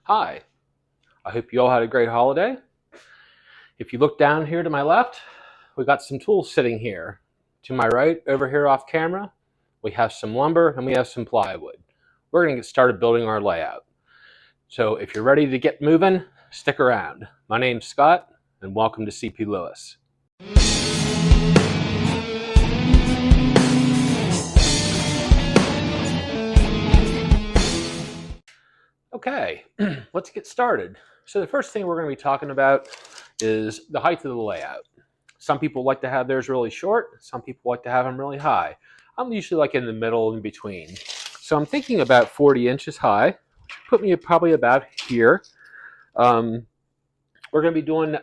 Hi, I hope you all had a great holiday. If you look down here to my left, we got some tools sitting here. To my right, over here off camera, we have some lumber and we have some plywood. We're going to get started building our layout. So if you're ready to get moving, stick around. My name's Scott, and welcome to CP Lewis. Okay, let's get started. So the first thing we're going to be talking about is the height of the layout. Some people like to have theirs really short. Some people like to have them really high. I'm usually like in the middle, in between. So I'm thinking about 40 inches high, which put me probably about here. We're going to be doing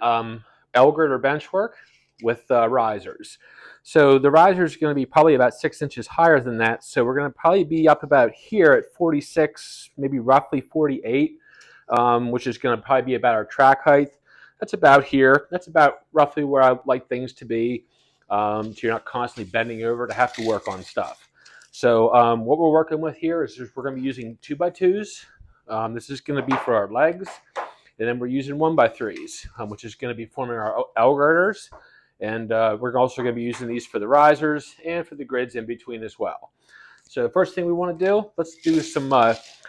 L-girder bench work with risers. So the riser is going to be probably about 6 inches higher than that. So we're going to probably be up about here at 46, maybe roughly 48, which is going to probably be about our track height. That's about here. That's about roughly where I like things to be, so you're not constantly bending over to have to work on stuff. So what we're working with here is we're going to be using 2x2s. This is going to be for our legs. And then we're using 1x3s, which is going to be forming our L-girders. And we're also going to be using these for the risers and for the grids in between as well. So the first thing we want to do, let's do some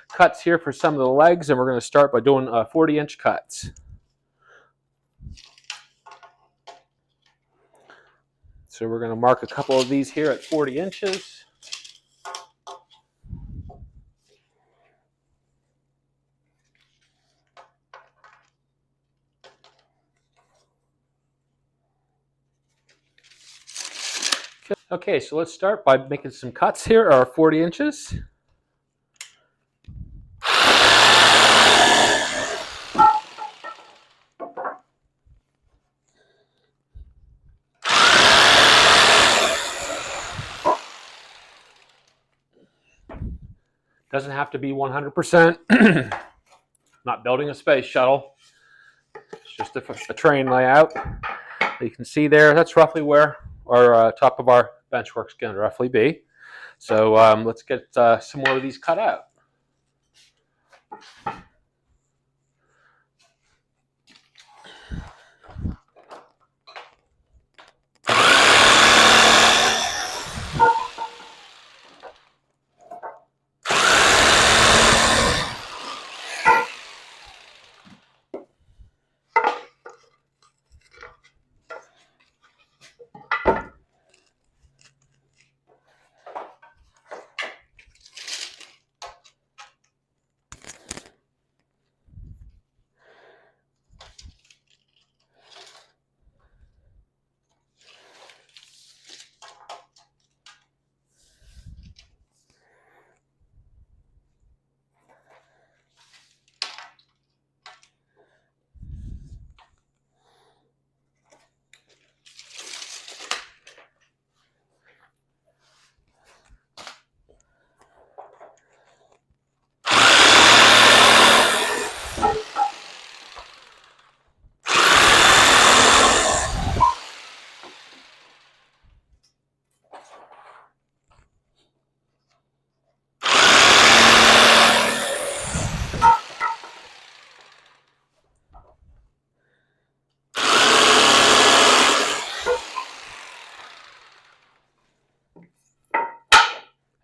cuts here for some of the legs. And we're going to start by doing 40-inch cuts. So we're going to mark a couple of these here at 40 inches. Okay, so let's start by making some cuts here, our 40 inches. Doesn't have to be 100%. Not building a space shuttle. It's just a train layout. You can see there, that's roughly where our top of our benchwork is going to roughly be. So let's get some more of these cut out.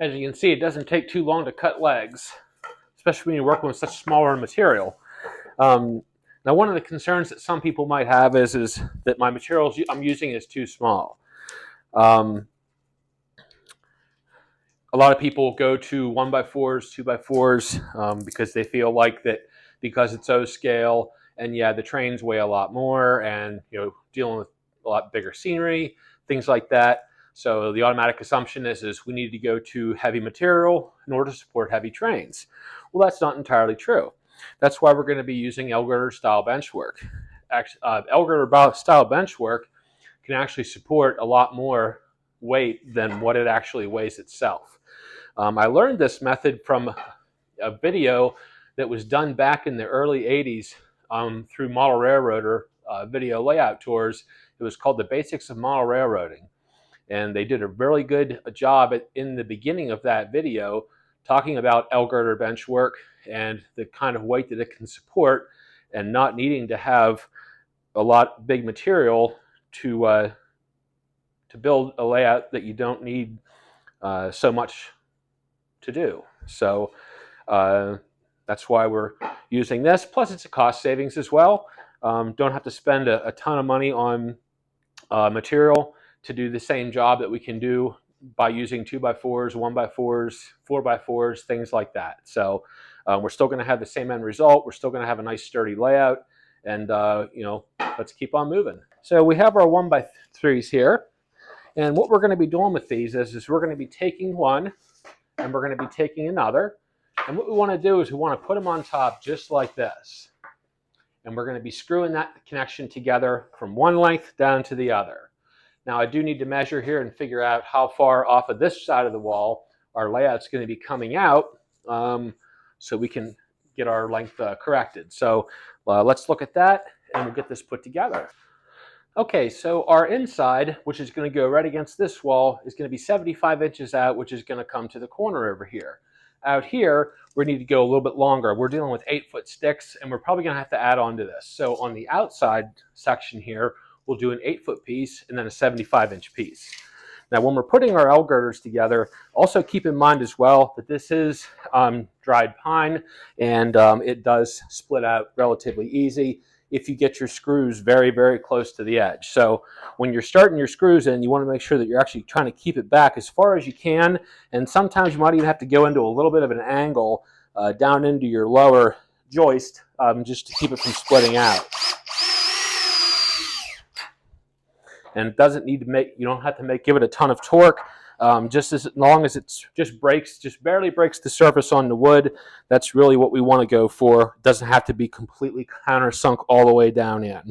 As you can see, it doesn't take too long to cut legs, especially when you're working with such smaller material. Now, one of the concerns that some people might have is that my materials I'm using is too small. A lot of people go to 1x4s, 2x4s because they feel like that because it's O scale, and yeah, the trains weigh a lot more, and dealing with a lot bigger scenery, things like that. So the automatic assumption is we need to go to heavy material in order to support heavy trains. Well, that's not entirely true. That's why we're going to be using L-girder style bench work. L-girder style bench work can actually support a lot more weight than what it actually weighs itself. I learned this method from a video that was done back in the early 80s through model railroader video layout tours. It was called The Basics of Model Railroading. And they did a really good job in the beginning of that video talking about L-girder bench work and the kind of weight that it can support, and not needing to have a lot big material to build a layout that you don't need so much to do. So that's why we're using this. Plus, it's a cost savings as well. Don't have to spend a ton of money on material to do the same job that we can do by using 2x4s, 1x4s, 4x4s, things like that. So we're still going to have the same end result. We're still going to have a nice sturdy layout, and let's keep on moving. So we have our 1x3s here, and what we're going to be doing with these is we're going to be taking one and we're going to be taking another, and what we want to do is we want to put them on top just like this, and we're going to be screwing that connection together from one length down to the other. Now I do need to measure here and figure out how far off of this side of the wall our layout's going to be coming out, so we can get our length corrected. So let's look at that and we'll get this put together. Okay, so our inside, which is going to go right against this wall, is going to be 75 inches out, which is going to come to the corner over here. Out here, we need to go a little bit longer. We're dealing with 8-foot sticks, and we're probably going to have to add on to this. So on the outside section here, we'll do an 8-foot piece and then a 75-inch piece. Now, when we're putting our L-girders together, also keep in mind as well that this is dried pine, and it does split out relatively easy if you get your screws very, very close to the edge. So when you're starting your screws in, you want to make sure that you're actually trying to keep it back as far as you can, and sometimes you might even have to go into a little bit of an angle down into your lower joist just to keep it from splitting out. And it doesn't need to you don't have to give it a ton of torque. Just as long as it just barely breaks the surface on the wood, that's really what we want to go for. It doesn't have to be completely countersunk all the way down in.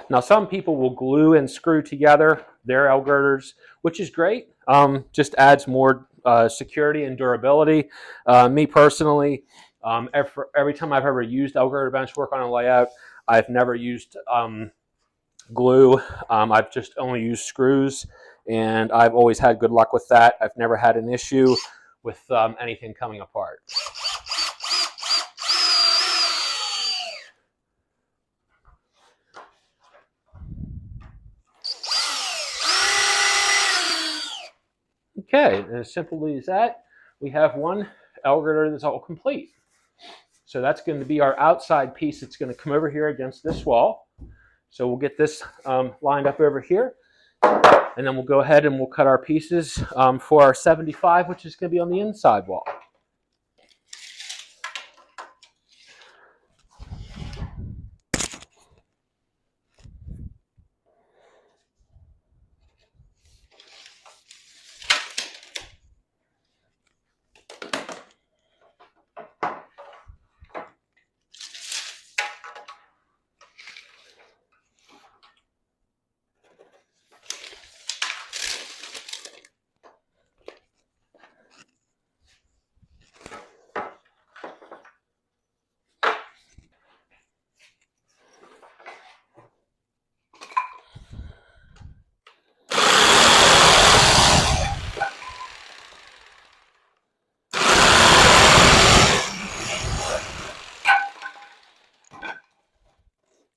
Now, some people will glue and screw together their L-girders, which is great. Just adds more security and durability. Me personally, every time I've ever used L-girder bench work on a layout, I've never used glue. I've just only used screws, and I've always had good luck with that. I've never had an issue with anything coming apart. Okay, and as simply as that, we have one L-girder that's all complete. So that's going to be our outside piece. It's going to come over here against this wall. So we'll get this lined up over here, and then we'll go ahead and we'll cut our pieces for our 75, which is going to be on the inside wall.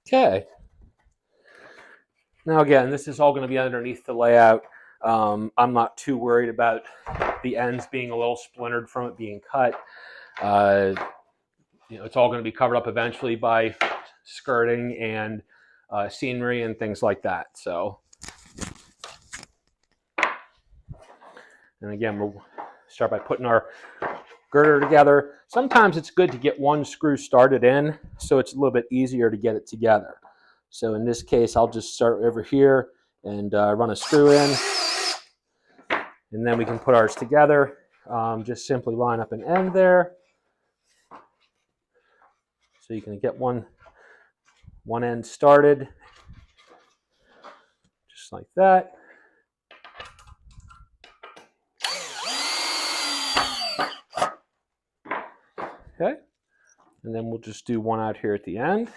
Okay. Now again, this is all going to be underneath the layout. I'm not too worried about the ends being a little splintered from it being cut. It's all going to be covered up eventually by skirting and scenery and things like that. So, and again, we'll start by putting our girder together. Sometimes it's good to get one screw started in, so it's a little bit easier to get it together. So in this case, I'll just start over here and run a screw in, and then we can put ours together. Just simply line up an end there, so you can get one end started, just like that. Okay, and then we'll just do one out here at the end.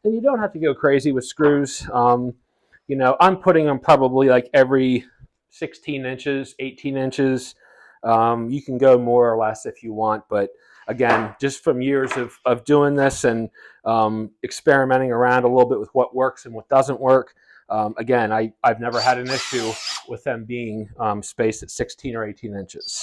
And you don't have to go crazy with screws. You know, I'm putting them probably like every 16 inches, 18 inches. You can go more or less if you want, but again, just from years of doing this and experimenting around a little bit with what works and what doesn't work, again, I've never had an issue with them being spaced at 16 or 18 inches.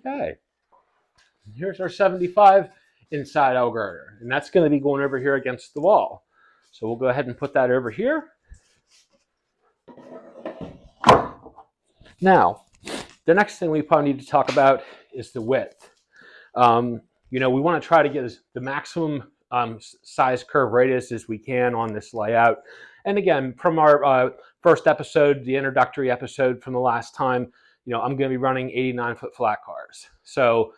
Okay, here's our 75 inside L-girder, and that's going to be going over here against the wall. So we'll go ahead and put that over here. Now, the next thing we probably need to talk about is the width. You know, we want to try to get the maximum size curve radius as we can on this layout. And again, from our first episode, the introductory episode from the last time, you know, I'm going to be running 89-foot flat cars. So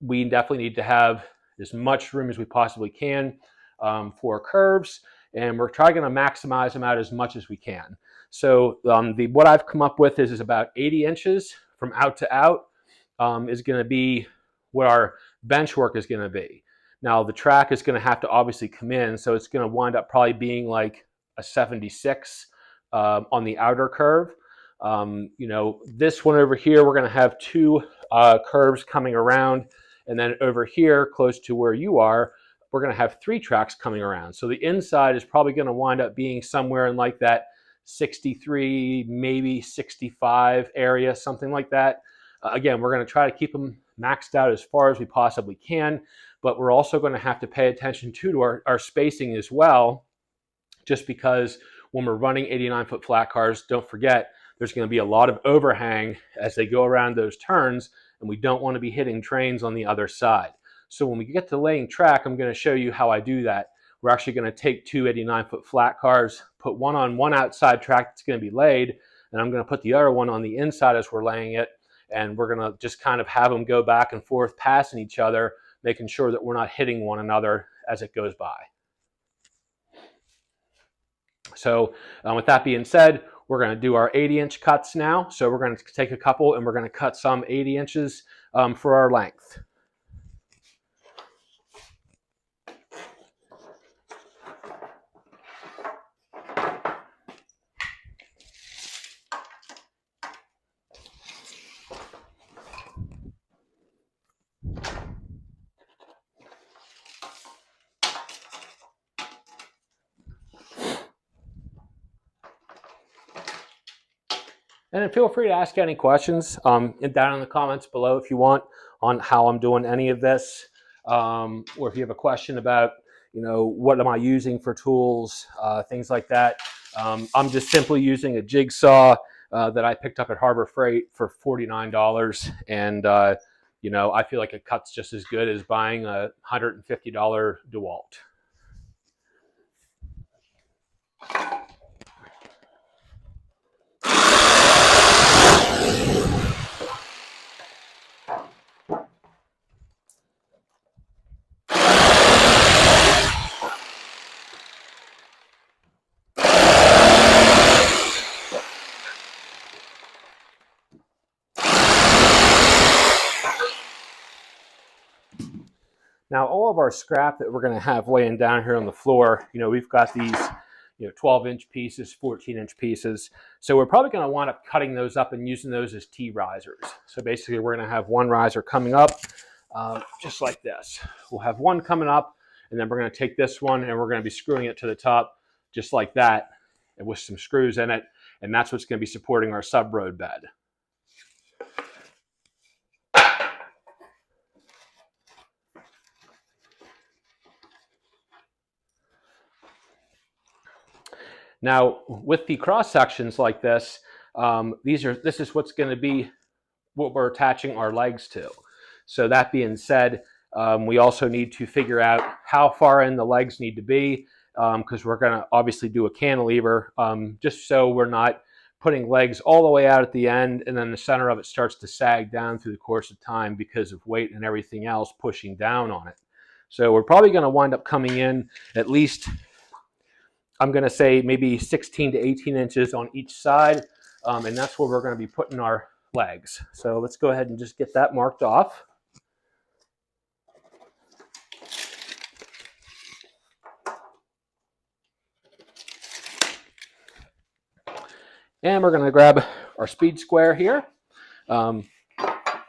we definitely need to have as much room as we possibly can for curves, and we're trying to maximize them out as much as we can. So what I've come up with is about 80 inches from out to out is going to be what our bench work is going to be. Now the track is going to have to obviously come in, so it's going to wind up probably being like a 76 on the outer curve. You know, this one over here, we're going to have two curves coming around, and then over here, close to where you are, we're going to have three tracks coming around. So the inside is probably going to wind up being somewhere in like that 63, maybe 65 area, something like that. Again, we're going to try to keep them maxed out as far as we possibly can, but we're also going to have to pay attention to our spacing as well, just because when we're running 89-foot flat cars, don't forget, there's going to be a lot of overhang as they go around those turns, and we don't want to be hitting trains on the other side. So when we get to laying track, I'm going to show you how I do that. We're actually going to take two 89-foot flat cars, put one on one outside track that's going to be laid, and I'm going to put the other one on the inside as we're laying it, and we're going to just kind of have them go back and forth, passing each other, making sure that we're not hitting one another as it goes by. So with that being said, we're going to do our 80-inch cuts now. So we're going to take a couple and we're going to cut some 80 inches for our length. And feel free to ask any questions down in the comments below if you want on how I'm doing any of this, or if you have a question about, you know, what am I using for tools, things like that. I'm just simply using a jigsaw that I picked up at Harbor Freight for $49, and you know, I feel like it cuts just as good as buying a $150 DeWalt. Now, all of our scrap that we're going to have laying down here on the floor, you know, we've got these, you know, 12-inch pieces, 14-inch pieces. So we're probably going to wind up cutting those up and using those as T-risers. So basically, we're going to have one riser coming up just like this. We'll have one coming up, and then we're going to take this one, and we're going to be screwing it to the top just like that, and with some screws in it, and that's what's going to be supporting our subroad bed. Now, with the cross sections like this, this is what's going to be what we're attaching our legs to. So that being said, we also need to figure out how far in the legs need to be, because we're going to obviously do a cantilever, just so we're not putting legs all the way out at the end and then the center of it starts to sag down through the course of time because of weight and everything else pushing down on it. So we're probably going to wind up coming in at least, I'm going to say maybe 16 to 18 inches on each side, and that's where we're going to be putting our legs. So let's go ahead and just get that marked off. And we're going to grab our speed square here. We're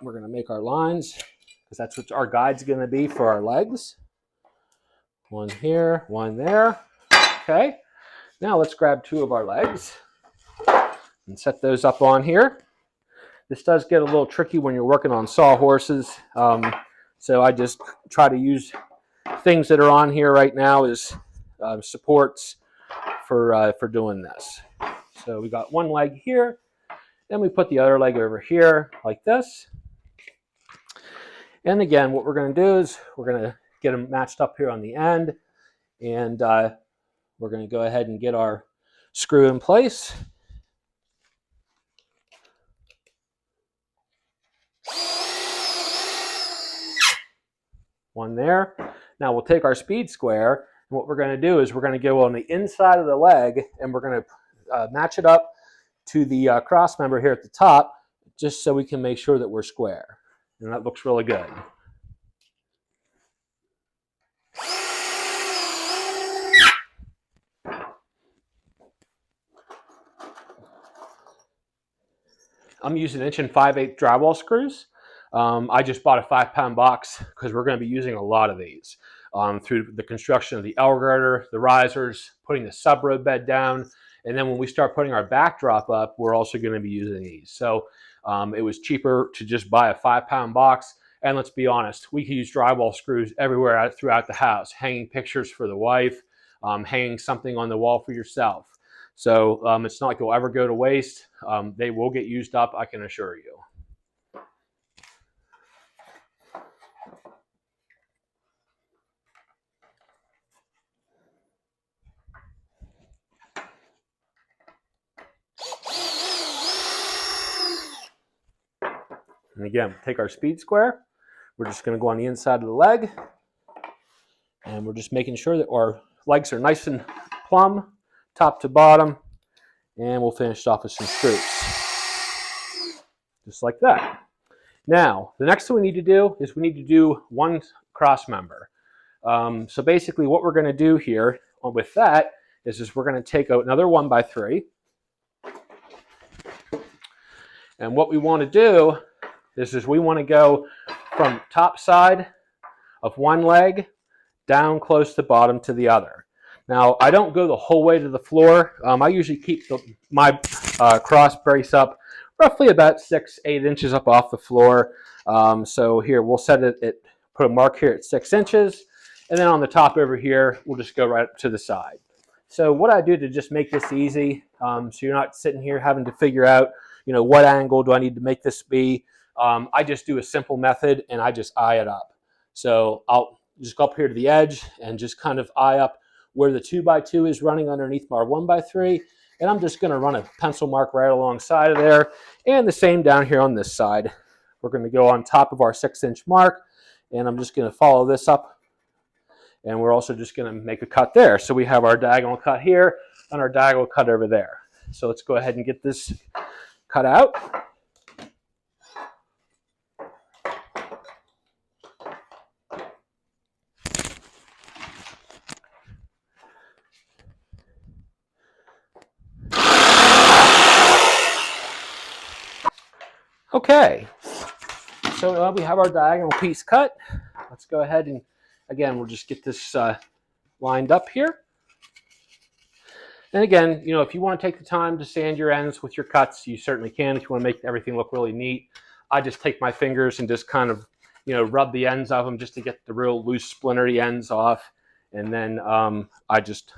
going to make our lines because that's what our guide's going to be for our legs. One here, one there. Okay. Now let's grab two of our legs and set those up on here. This does get a little tricky when you're working on sawhorses. So I just try to use things that are on here right now as supports for doing this. So we got one leg here, then we put the other leg over here like this. And again, what we're going to do is we're going to get them matched up here on the end, and we're going to go ahead and get our screw in place. One there. Now we'll take our speed square, and what we're going to do is we're going to go on the inside of the leg, and we're going to match it up to the cross member here at the top, just so we can make sure that we're square. And that looks really good. I'm using 1 5/8 drywall screws. I just bought a 5-pound box because we're going to be using a lot of these through the construction of the L-girder, the risers, putting the Subroadbed down, and then when we start putting our backdrop up, we're also going to be using these. So it was cheaper to just buy a 5-pound box. And let's be honest, we can use drywall screws everywhere throughout the house, hanging pictures for the wife, hanging something on the wall for yourself. So it's not like they'll ever go to waste. They will get used up, I can assure you. And again, take our speed square. We're just going to go on the inside of the leg. And we're just making sure that our legs are nice and plumb, top to bottom. And we'll finish off with some screws. Just like that. Now, the next thing we need to do is we need to do one cross member. So basically what we're going to do here with that is we're going to take another 1x3. And what we want to do is we want to go from top side of one leg down close to bottom to the other. Now, I don't go the whole way to the floor. I usually keep my cross brace up roughly about 6-8 inches up off the floor. So here, we'll set it, put a mark here at 6 inches, and then on the top over here, we'll just go right up to the side. So what I do to just make this easy, so you're not sitting here having to figure out, what angle do I need to make this be? I just do a simple method, and I just eye it up. So I'll just go up here to the edge and just kind of eye up where the 2x2 is running underneath my 1x3, and I'm just going to run a pencil mark right alongside of there, and the same down here on this side. We're going to go on top of our 6-inch mark, and I'm just going to follow this up, and we're also just going to make a cut there. So we have our diagonal cut here and our diagonal cut over there. So let's go ahead and get this cut out. Okay, so we have our diagonal piece cut. Let's go ahead and, again, we'll just get this lined up here. And again, if you want to take the time to sand your ends with your cuts, you certainly can. If you want to make everything look really neat, I just take my fingers and just kind of, rub the ends of them just to get the real loose splintery ends off. And then I just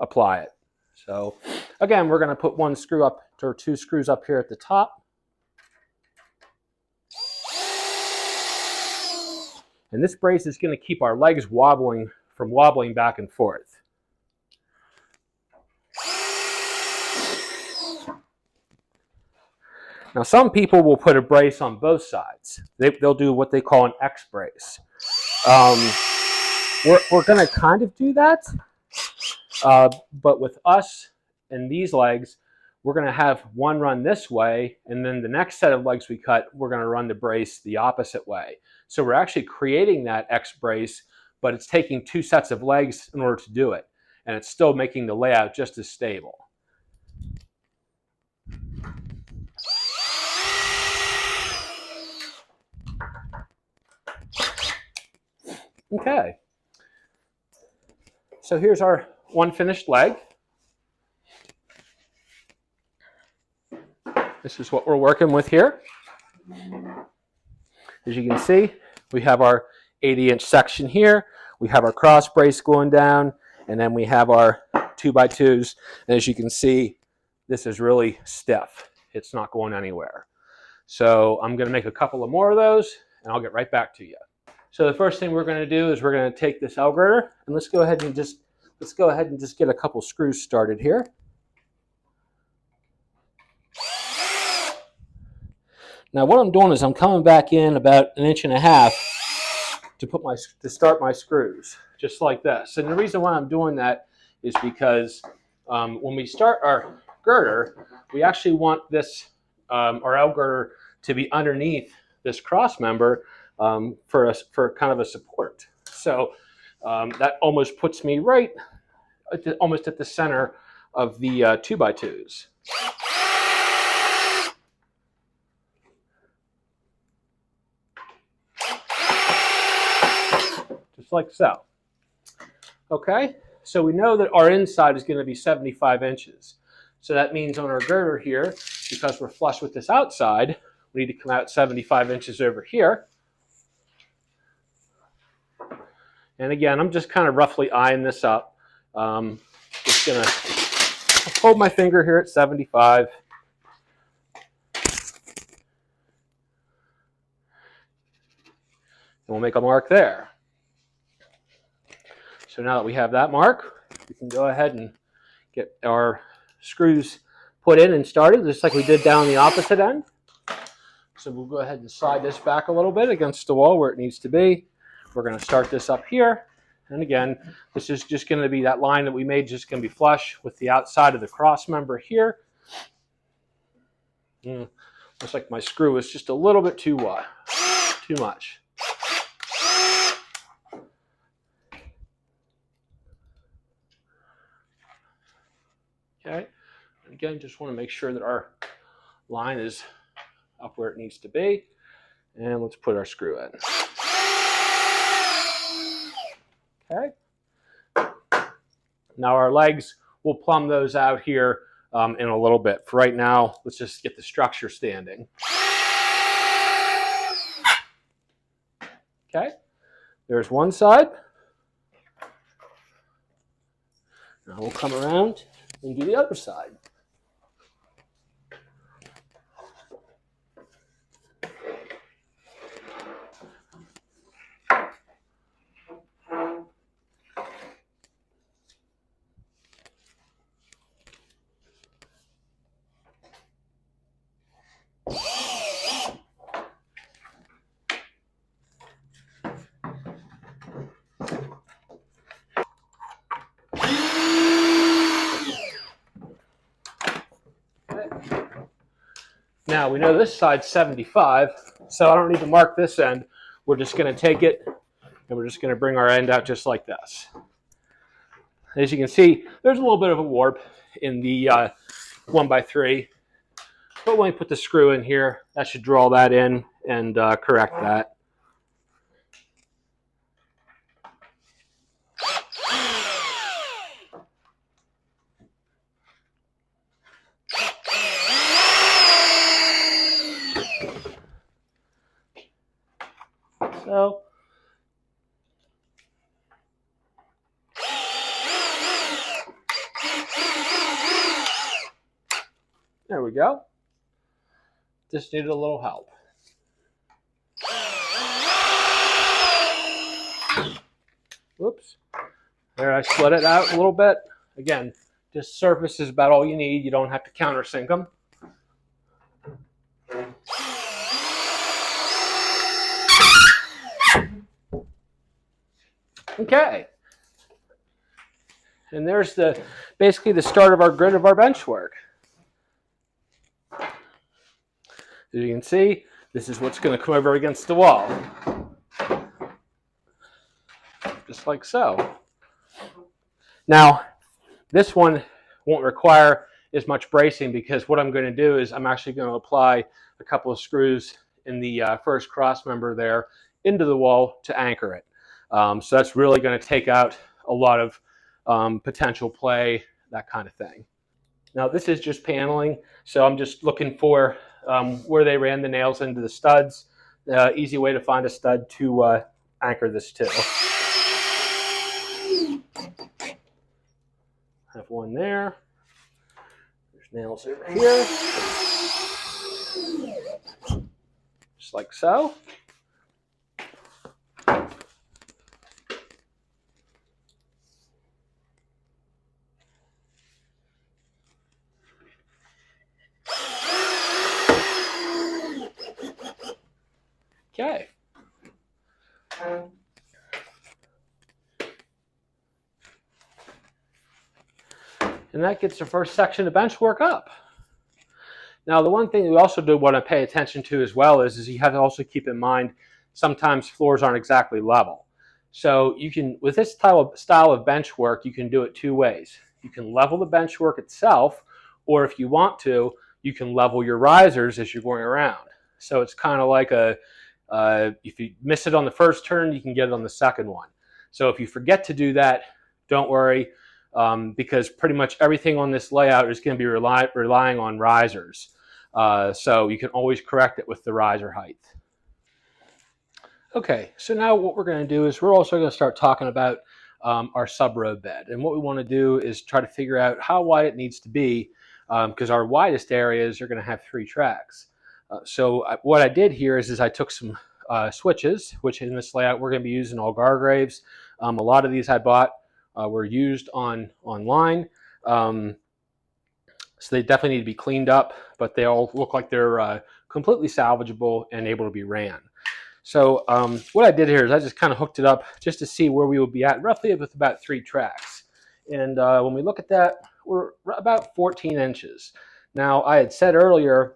apply it. So again, we're going to put one screw up or two screws up here at the top. And this brace is going to keep our legs from wobbling back and forth. Now, some people will put a brace on both sides. They'll do what they call an X brace. We're going to kind of do that, but with us and these legs, we're going to have one run this way, and then the next set of legs we cut, we're going to run the brace the opposite way. So we're actually creating that X brace, but it's taking two sets of legs in order to do it, and it's still making the layout just as stable. Okay, so here's our one finished leg. This is what we're working with here. As you can see, we have our 80-inch section here. We have our cross brace going down, and then we have our 2x2s. And as you can see, this is really stiff. It's not going anywhere. So I'm going to make a couple of more of those, and I'll get right back to you. So the first thing we're going to do is we're going to take this L-girder, and let's go ahead and just get a couple screws started here. Now what I'm doing is I'm coming back in about 1.5 inches to start my screws, just like this. And the reason why I'm doing that is because when we start our girder, we actually want this our L-girder to be underneath this cross member for kind of a support. So that almost puts me right almost at the center of the 2x2s. Just like so. Okay, so we know that our inside is going to be 75 inches. So that means on our girder here, because we're flush with this outside, we need to come out 75 inches over here. And again, I'm just kind of roughly eyeing this up. Just going to hold my finger here at 75. And we'll make a mark there. So now that we have that mark, we can go ahead and get our screws put in and started, just like we did down the opposite end. So we'll go ahead and slide this back a little bit against the wall where it needs to be. We're going to start this up here. And again, this is just going to be that line that we made, just going to be flush with the outside of the cross member here. Looks like my screw is just a little bit too much. Okay, and again, just want to make sure that our line is up where it needs to be. And let's put our screw in. Okay. Now our legs, we'll plumb those out here in a little bit. For right now, let's just get the structure standing. Okay, there's one side. Now we'll come around and do the other side. Now we know this side's 75, so I don't need to mark this end. We're just going to take it and we're just going to bring our end out just like this. As you can see, there's a little bit of a warp in the 1x3, but when we put the screw in here, that should draw that in and correct that. So There we go. Just needed a little help. Whoops. There, I split it out a little bit. Again, this surface is about all you need. You don't have to countersink them. Okay. And there's basically the start of our grid of our bench work. As you can see, this is what's going to come over against the wall. Just like so. Now, this one won't require as much bracing because what I'm going to do is I'm actually going to apply a couple of screws in the first cross member there into the wall to anchor it. So that's really going to take out a lot of potential play, that kind of thing. Now this is just paneling, so I'm just looking for where they ran the nails into the studs. Easy way to find a stud to anchor this to. Have one there. There's nails over here. Just like so. Okay. And that gets the first section of bench work up. Now, the one thing we also do want to pay attention to as well is you have to also keep in mind sometimes floors aren't exactly level. So you can, with this style of bench work, you can do it two ways. You can level the bench work itself, or if you want to, you can level your risers as you're going around. So it's kind of like if you miss it on the first turn, you can get it on the second one. So if you forget to do that, don't worry, because pretty much everything on this layout is going to be relying on risers. So you can always correct it with the riser height. Okay, so now what we're going to do is we're also going to start talking about our sub-road bed. And what we want to do is try to figure out how wide it needs to be, because our widest areas are going to have 3 tracks. So what I did here is I took some switches, which in this layout we're going to be using all Gargraves. A lot of these I bought were used online. So they definitely need to be cleaned up, but they all look like they're completely salvageable and able to be ran. So what I did here is I just kind of hooked it up just to see where we would be at, roughly with about 3 tracks. And when we look at that, we're about 14 inches. Now, I had said earlier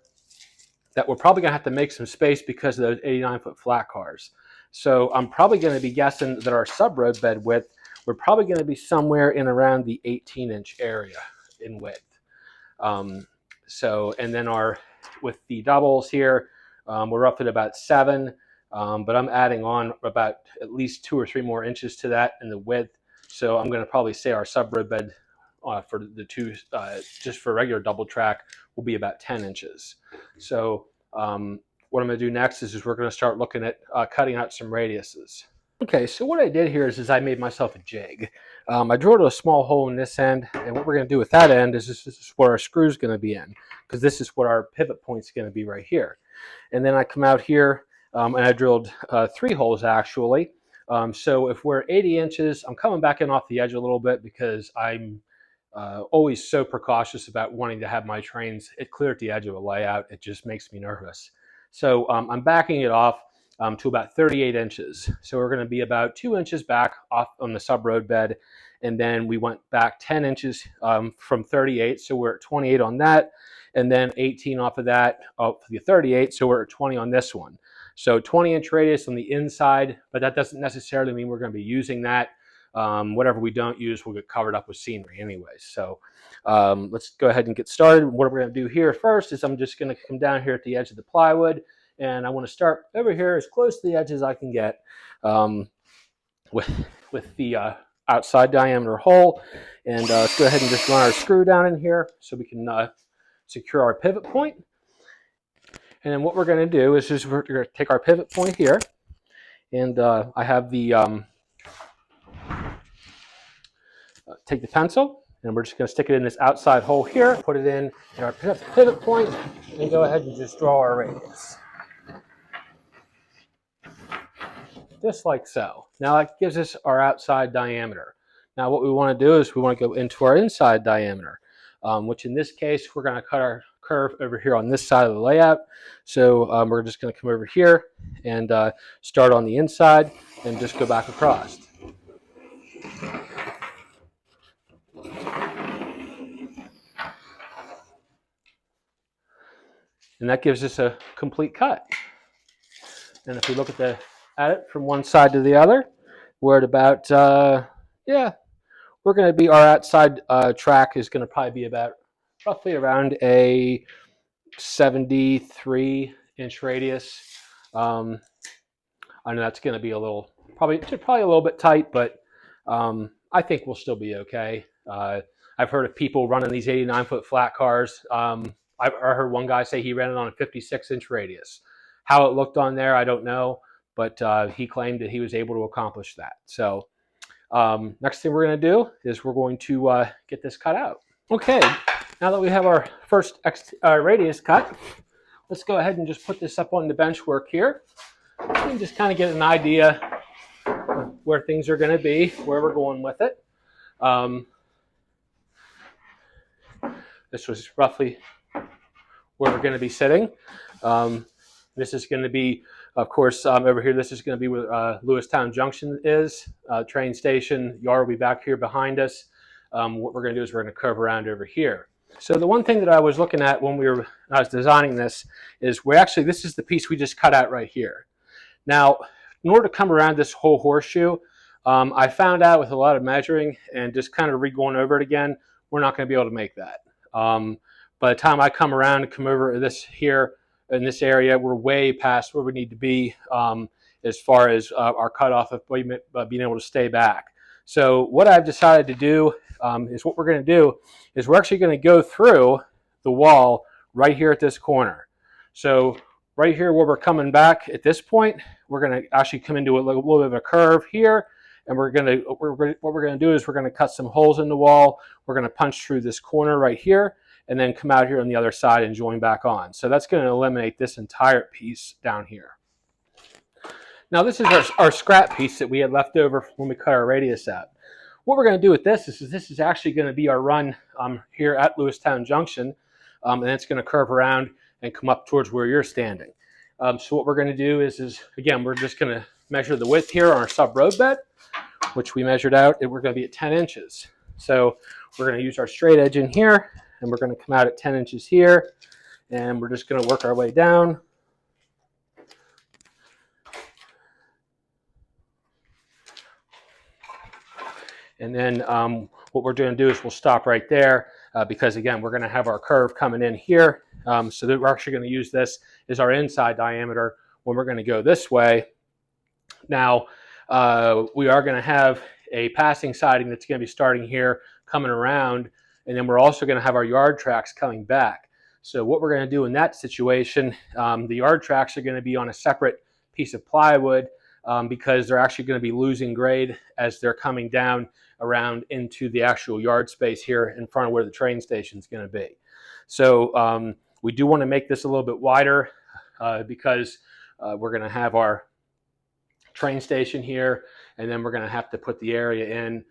that we're probably going to have to make some space because of those 89-foot flat cars. So I'm probably going to be guessing that our sub-road bed width, we're probably going to be somewhere in around the 18-inch area in width. And then with the doubles here, we're up at about 7. But I'm adding on about at least 2 or 3 more inches to that in the width. So I'm going to probably say our sub-road bed for the 2, just for regular double track, will be about 10 inches. So what I'm going to do next is we're going to start looking at cutting out some radiuses. Okay, so what I did here is I made myself a jig. I drilled a small hole in this end, and what we're going to do with that end is this is where our screw is going to be in, because this is what our pivot point is going to be right here. And then I come out here, and I drilled 3 holes actually. So if we're 80 inches, I'm coming back in off the edge a little bit because I'm always so precautious about wanting to have my trains clear at the edge of a layout. It just makes me nervous. So I'm backing it off to about 38 inches. So we're going to be about 2 inches back off on the sub-road bed. And then we went back 10 inches from 38. So we're at 28 on that. And then 18 off of that, for the 38. So we're at 20 on this one. So 20-inch radius on the inside, but that doesn't necessarily mean we're going to be using that. Whatever we don't use will get covered up with scenery anyways. So let's go ahead and get started. What we're going to do here first is I'm just going to come down here at the edge of the plywood, and I want to start over here as close to the edge as I can get with the outside diameter hole. And let's go ahead and just run our screw down in here so we can secure our pivot point. And then what we're going to do is we're going to take our pivot point here, and I have the take the pencil, And we're just going to stick it in this outside hole here, put it in our pivot point, and go ahead and just draw our radius. Just like so. Now that gives us our outside diameter. Now what we want to do is we want to go into our inside diameter, which in this case, we're going to cut our curve over here on this side of the layout. So we're just going to come over here and start on the inside and just go back across. And that gives us a complete cut. And if we look at it from one side to the other, we're at about, we're going to be, our outside track is going to probably be about roughly around a 73-inch radius. I know that's going to be a little, probably a little bit tight, but I think we'll still be okay. I've heard of people running these 89-foot flat cars. I heard one guy say he ran it on a 56-inch radius. How it looked on there, I don't know, but he claimed that he was able to accomplish that. So next thing we're going to do is we're going to get this cut out. Okay, now that we have our first radius cut, let's go ahead and just put this up on the bench work here and just kind of get an idea of where things are going to be, where we're going with it. This was roughly where we're going to be sitting. This is going to be, of course, over here, this is going to be where Lewistown Junction is. Train station, yard will be back here behind us. What we're going to do is we're going to curve around over here. So the one thing that I was looking at when I was designing this is this is the piece we just cut out right here. Now, in order to come around this whole horseshoe, I found out with a lot of measuring and just kind of re-going over it again, we're not going to be able to make that. By the time I come around and come over this here in this area, we're way past where we need to be as far as our cutoff of being able to stay back. So what I've decided to do is what we're going to do is we're actually going to go through the wall right here at this corner. So right here where we're coming back at this point, we're going to actually come into a little bit of a curve here. And what we're going to do is we're going to cut some holes in the wall. We're going to punch through this corner right here and then come out here on the other side and join back on. So that's going to eliminate this entire piece down here. Now this is our scrap piece that we had left over when we cut our radius out. What we're going to do with this is actually going to be our run here at Lewistown Junction, and it's going to curve around and come up towards where you're standing. So what we're going to do is again, we're just going to measure the width here on our sub-roadbed, which we measured out, and we're going to be at 10 inches. So we're going to use our straight edge in here, and we're going to come out at 10 inches here, and we're just going to work our way down. And then what we're going to do is we'll stop right there because, again, we're going to have our curve coming in here. So that we're actually going to use this as our inside diameter when we're going to go this way. Now, we are going to have a passing siding that's going to be starting here, coming around, and then we're also going to have our yard tracks coming back. So what we're going to do in that situation, the yard tracks are going to be on a separate piece of plywood because they're actually going to be losing grade as they're coming down around into the actual yard space here in front of where the train station is going to be. So we do want to make this a little bit wider because we're going to have our train station here, and then we're going to have to put the area in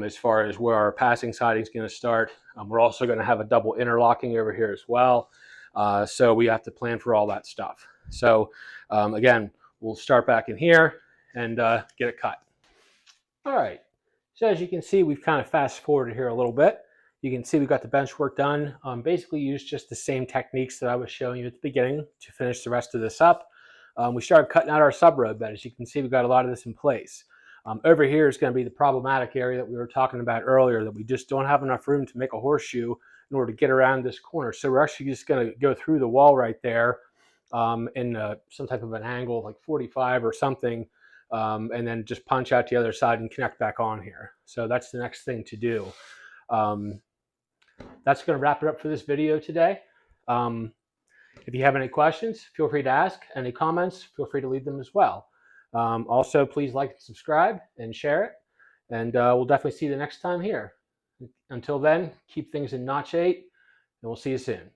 as far as where our passing siding is going to start. We're also going to have a double interlocking over here as well. So we have to plan for all that stuff. So again, we'll start back in here and get it cut. All right. So as you can see, we've kind of fast forwarded here a little bit. You can see we've got the bench work done. Basically used just the same techniques that I was showing you at the beginning to finish the rest of this up. We started cutting out our sub-roadbed. As you can see, we've got a lot of this in place. Over here is going to be the problematic area that we were talking about earlier, that we just don't have enough room to make a horseshoe in order to get around this corner. So we're actually just going to go through the wall right there in some type of an angle, like 45 or something, and then just punch out the other side and connect back on here. So that's the next thing to do. That's going to wrap it up for this video today. If you have any questions, feel free to ask. Any comments, feel free to leave them as well. Also, please like and subscribe and share it. And we'll definitely see you the next time here. Until then, keep things in notch 8, and we'll see you soon.